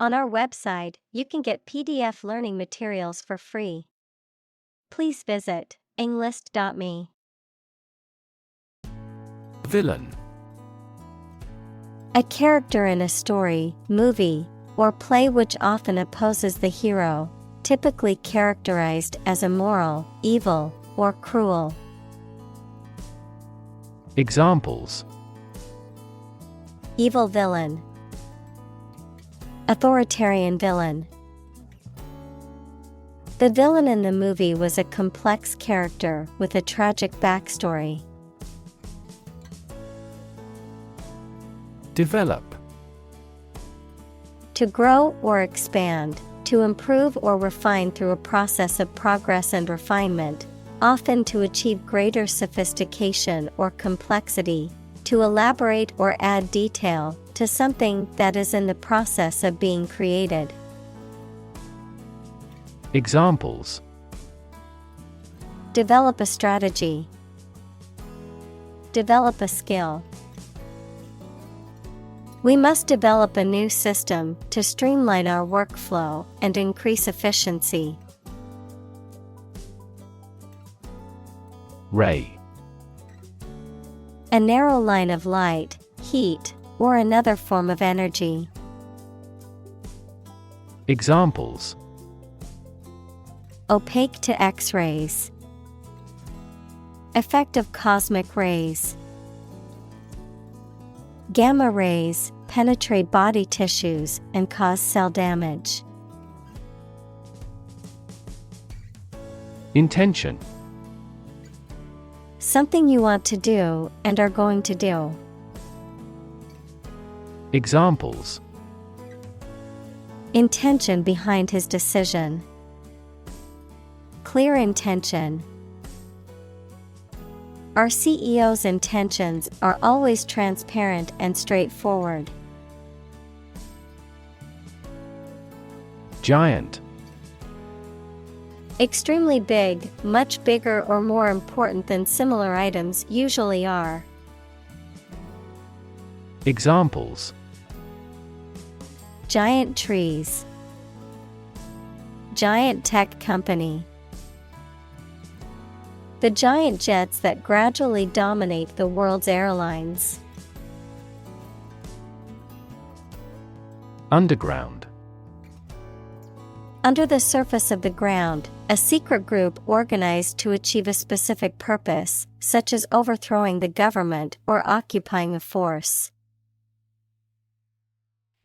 On our website, you can get PDF learning materials for free. Please visit englist.me. Villain. A character in a story, movie, or play which often opposes the hero, typically characterized as immoral, evil, or cruel. Examples: Evil villain. Authoritarian villain. The villain in the movie was a complex character with a tragic backstory. Develop. To grow or expand, to improve or refine through a process of progress and refinement, often to achieve greater sophistication or complexity, to elaborate or add detail to something that is in the process of being created. Examples: Develop a strategy. Develop a skill. We must develop a new system to streamline our workflow and increase efficiency. Ray. A narrow line of light, heat, or another form of energy. Examples: Opaque to X-rays. Effect of cosmic rays. Gamma rays penetrate body tissues and cause cell damage. Intention. Something you want to do and are going to do. Examples: Intention behind his decision. Clear intention. Our CEO's intentions are always transparent and straightforward. Giant. Extremely big, much bigger or more important than similar items usually are. Examples: Giant trees. Giant tech company. The giant jets that gradually dominate the world's airlines. Underground. Under the surface of the ground, a secret group organized to achieve a specific purpose, such as overthrowing the government or occupying a force.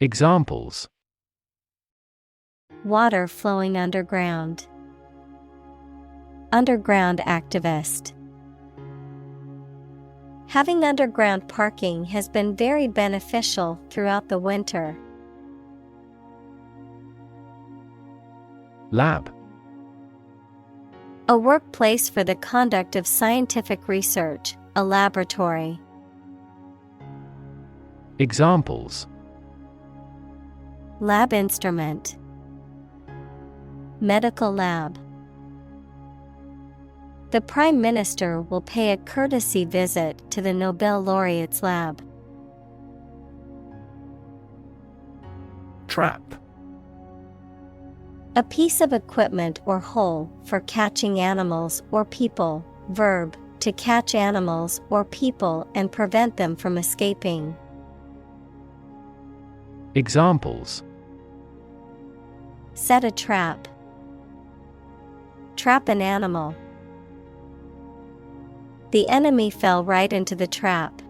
Examples: Water flowing underground. Underground activist. Having underground parking has been very beneficial throughout the winter. Lab. A workplace for the conduct of scientific research, a laboratory. Examples: Lab instrument. Medical lab. The Prime Minister will pay a courtesy visit to the Nobel laureate's lab. Trap. A piece of equipment or hole for catching animals or people. Verb, to catch animals or people and prevent them from escaping. Examples: Set a trap. Trap an animal. The enemy fell right into the trap.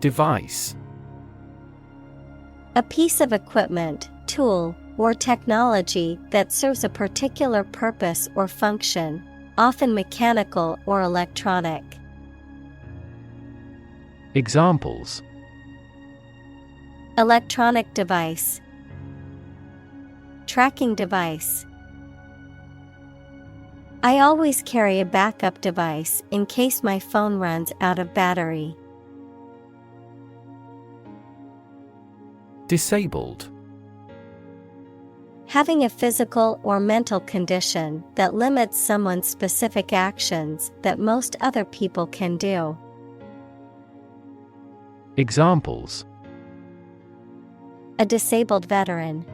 Device. A piece of equipment, tool, or technology that serves a particular purpose or function, often mechanical or electronic. Examples: Electronic device. Tracking device. I always carry a backup device in case my phone runs out of battery. Disabled. Having a physical or mental condition that limits someone's specific actions that most other people can do. Examples: A disabled veteran.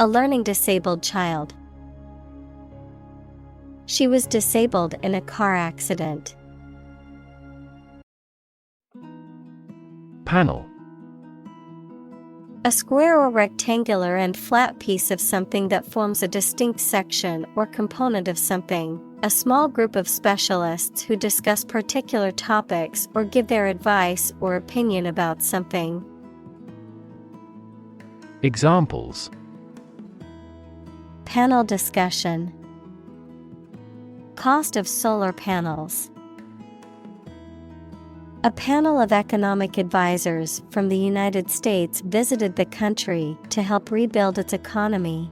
A learning disabled child. She was disabled in a car accident. Panel. A square or rectangular and flat piece of something that forms a distinct section or component of something. A small group of specialists who discuss particular topics or give their advice or opinion about something. Examples. Panel discussion. Cost of solar panels. A panel of economic advisors from the United States visited the country to help rebuild its economy.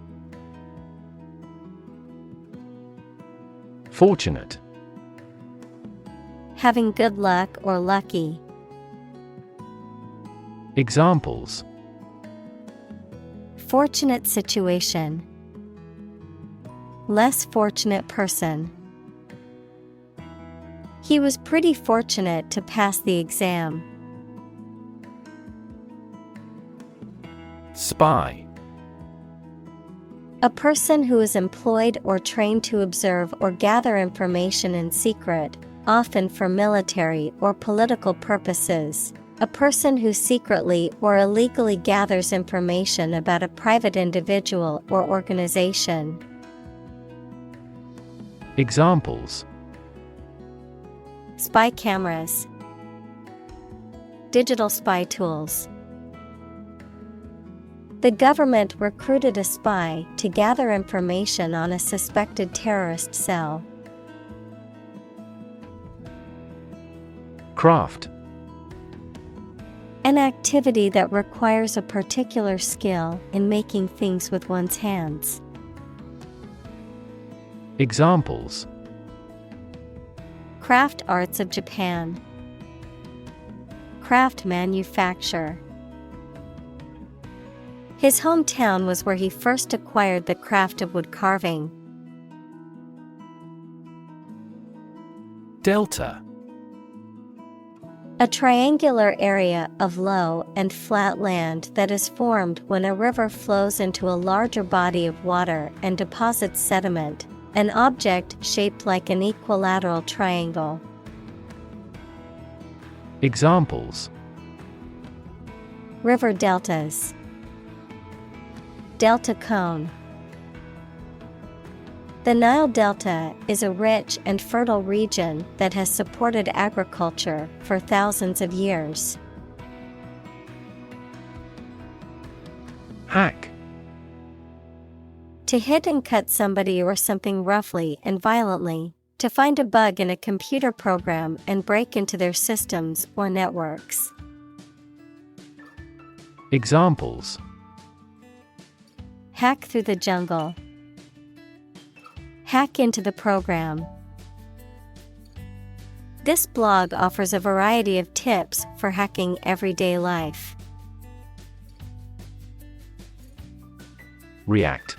Fortunate. Having good luck or lucky. Examples. Fortunate situation. Less fortunate person. He was pretty fortunate to pass the exam. Spy. A person who is employed or trained to observe or gather information in secret, often for military or political purposes. A person who secretly or illegally gathers information about a private individual or organization. Examples. Spy cameras. Digital spy tools. The government recruited a spy to gather information on a suspected terrorist cell. Craft. An activity that requires a particular skill in making things with one's hands. Examples. Craft arts of Japan. Craft manufacture. His hometown was where he first acquired the craft of wood carving. Delta. A triangular area of low and flat land that is formed when a river flows into a larger body of water and deposits sediment. An object shaped like an equilateral triangle. Examples. River deltas. Delta cone. The Nile Delta is a rich and fertile region that has supported agriculture for thousands of years. Hack. To hit and cut somebody or something roughly and violently. To find a bug in a computer program and break into their systems or networks. Examples. Hack through the jungle. Hack into the program. This blog offers a variety of tips for hacking everyday life. React.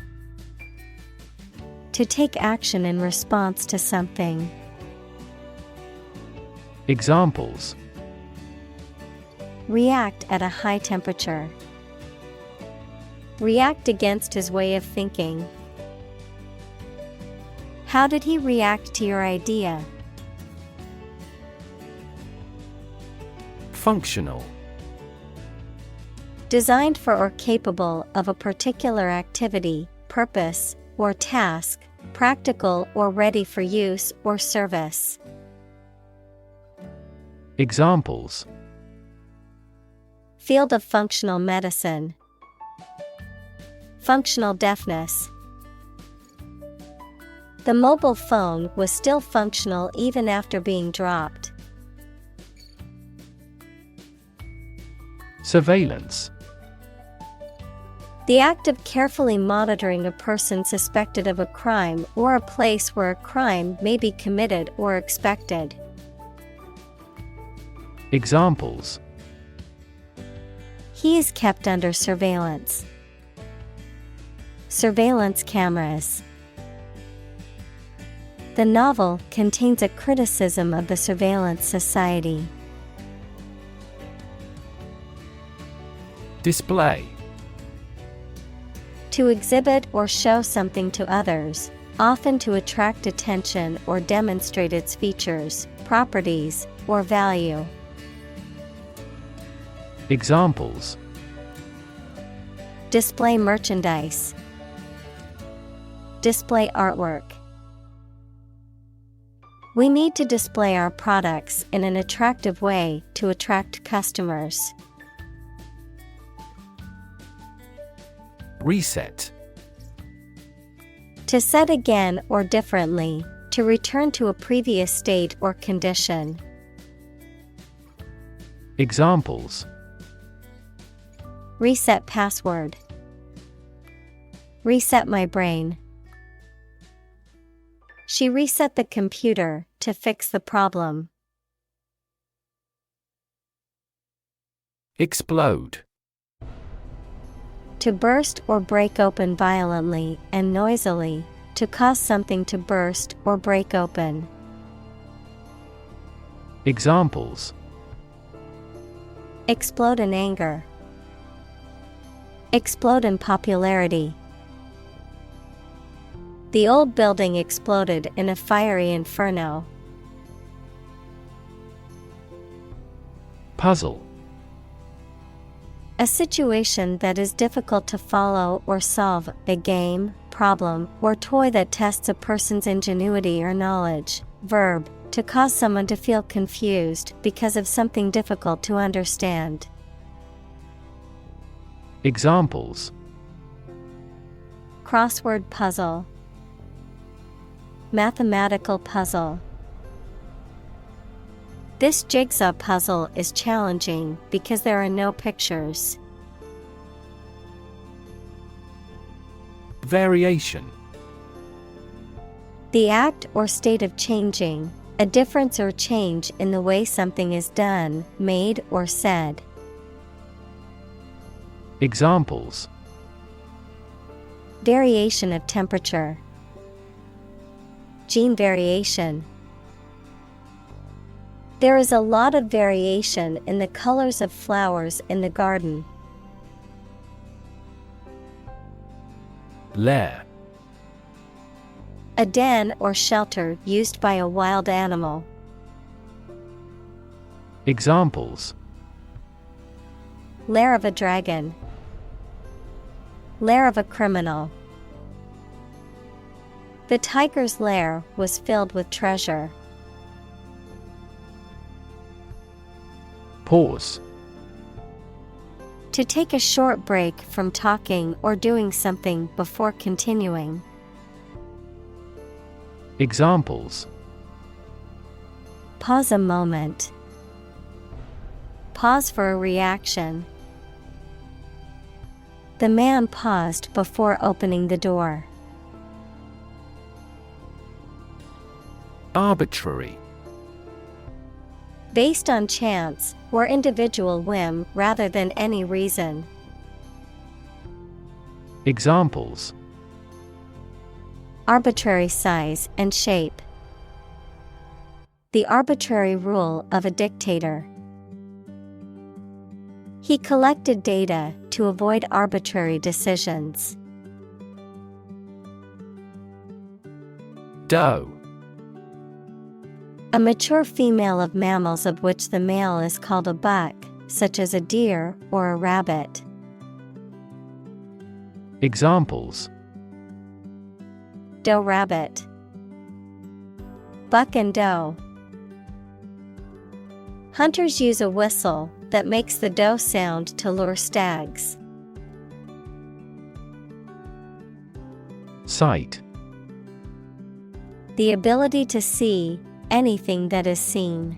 To take action in response to something. Examples. React at a high temperature. React against his way of thinking. How did he react to your idea? Functional. Designed for or capable of a particular activity, purpose, or task, practical or ready for use or service. Examples. Field of functional medicine. Functional deafness. The mobile phone was still functional even after being dropped. Surveillance. The act of carefully monitoring a person suspected of a crime or a place where a crime may be committed or expected. Examples. He is kept under surveillance. Surveillance cameras. The novel contains a criticism of the surveillance society. Display. To exhibit or show something to others, often to attract attention or demonstrate its features, properties, or value. Examples: Display merchandise. Display artwork. We need to display our products in an attractive way to attract customers. Reset. To set again or differently, to return to a previous state or condition. Examples: Reset password. Reset my brain. She reset the computer to fix the problem. Explode. To burst or break open violently and noisily, to cause something to burst or break open. Examples: Explode in anger. Explode in popularity. The old building exploded in a fiery inferno. Puzzle. A situation that is difficult to follow or solve, a game, problem, or toy that tests a person's ingenuity or knowledge. Verb, to cause someone to feel confused because of something difficult to understand. Examples: Crossword puzzle. Mathematical puzzle. This jigsaw puzzle is challenging because there are no pictures. Variation. The act or state of changing, a difference or change in the way something is done, made, or said. Examples: Variation of temperature. Gene variation. There is a lot of variation in the colors of flowers in the garden. Lair. A den or shelter used by a wild animal. Examples: Lair of a dragon. Lair of a criminal. The tiger's lair was filled with treasure. Pause. To take a short break from talking or doing something before continuing. Examples: Pause a moment. Pause for a reaction. The man paused before opening the door. Arbitrary. Based on chance or individual whim rather than any reason. Examples: Arbitrary size and shape. The arbitrary rule of a dictator. He collected data to avoid arbitrary decisions. Doe. A mature female of mammals of which the male is called a buck, such as a deer or a rabbit. Examples: Doe rabbit. Buck and doe. Hunters use a whistle that makes the doe sound to lure stags. Sight. The ability to see anything that is seen.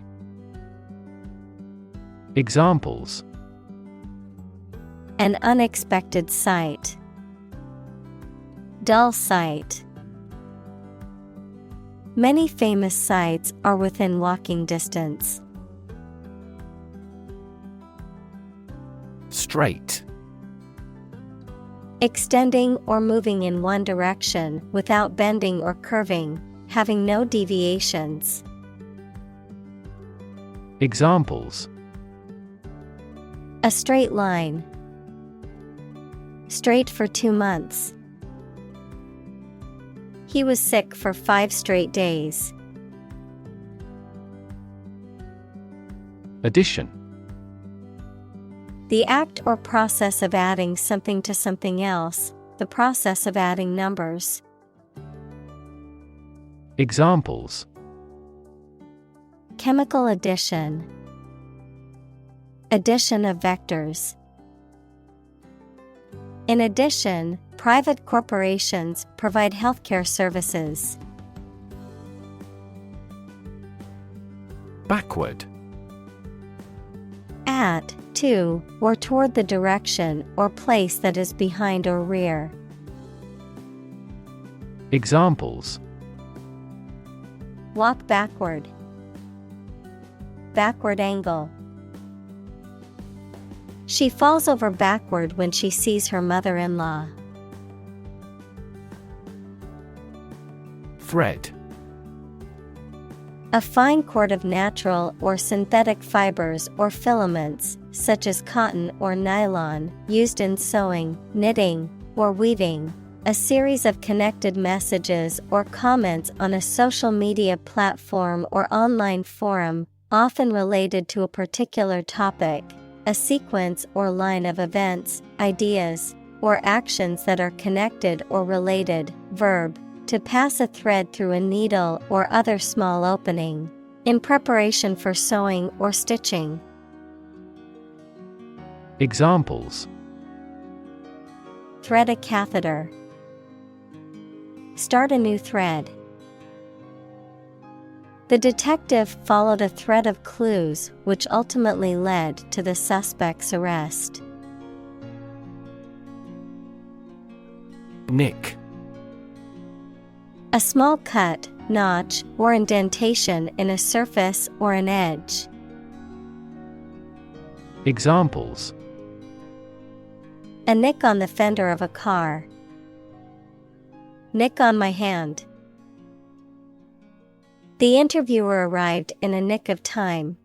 Examples: An unexpected sight. Dull sight. Many famous sights are within walking distance. Straight. Extending or moving in one direction without bending or curving, having no deviations. Examples: A straight line. straight for 2 months. He was sick for 5 straight days. Addition. The act or process of adding something to something else, the process of adding numbers. Examples. Chemical addition. Addition of vectors. In addition, private corporations provide healthcare services. Backward. At, to, or toward the direction or place that is behind or rear. Examples. Walk backward. Backward angle. She falls over backward when she sees her mother-in-law. Thread. A fine cord of natural or synthetic fibers or filaments, such as cotton or nylon, used in sewing, knitting, or weaving. A series of connected messages or comments on a social media platform or online forum, often related to a particular topic. A sequence or line of events, ideas, or actions that are connected or related. Verb. To pass a thread through a needle or other small opening. In preparation for sewing or stitching. Examples. Thread a catheter. Start a new thread. The detective followed a thread of clues which ultimately led to the suspect's arrest. Nick. A small cut, notch, or indentation in a surface or an edge. Examples. A nick on the fender of a car. Nick on my hand. The interviewer arrived in a nick of time.